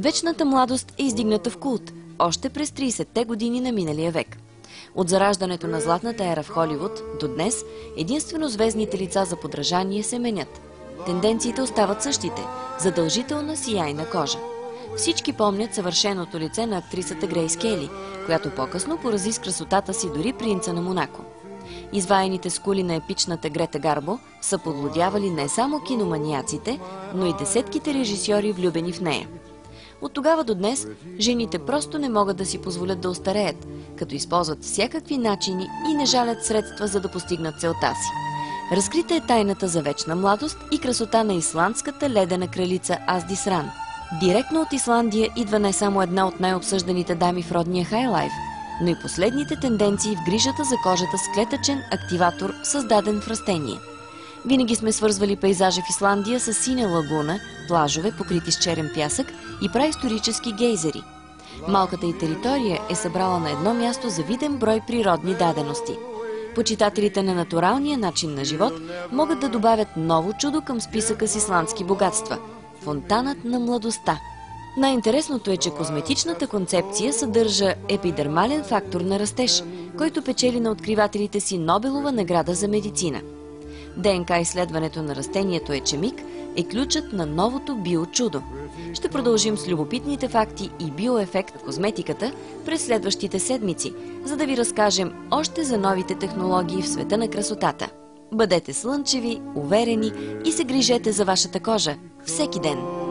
Вечната младост е издигната в култ още през 30-те години на миналия век. От зараждането на златната ера в Холивуд до днес, единствено звездните лица за подражание се менят. Тенденциите остават същите – задължителна сияйна кожа. Всички помнят съвършеното лице на актрисата Грейс Кели, която по-късно порази с красотата си дори принца на Монако. Изваяните скули на епичната Грета Гарбо са подлудявали не само киноманиаците, но и десетките режисьори, влюбени в нея. От тогава до днес жените просто не могат да си позволят да остареят, като използват всякакви начини и не жалят средства, за да постигнат целта си. Разкрита е тайната за вечна младост и красота на исландската ледена кралица Асдис Ран. Директно от Исландия идва не само една от най-обсъжданите дами в родния хайлайф, но и последните тенденции в грижата за кожата с клетъчен активатор, създаден в растение. Винаги сме свързвали пейзажа в Исландия с синя лагуна, плажове, покрити с черен пясък и праисторически гейзери. Малката й територия е събрала на едно място завиден брой природни дадености. Почитателите на натуралния начин на живот могат да добавят ново чудо към списъка с исландски богатства – фонтанът на младостта. Най-интересното е, че козметичната концепция съдържа епидермален фактор на растеж, който печели на откривателите си Нобелова награда за медицина. ДНК изследването на растението ечемик е ключът на новото биочудо. Ще продължим с любопитните факти и биоефект в козметиката през следващите седмици, за да ви разкажем още за новите технологии в света на красотата. Бъдете слънчеви, уверени и се грижете за вашата кожа всеки ден!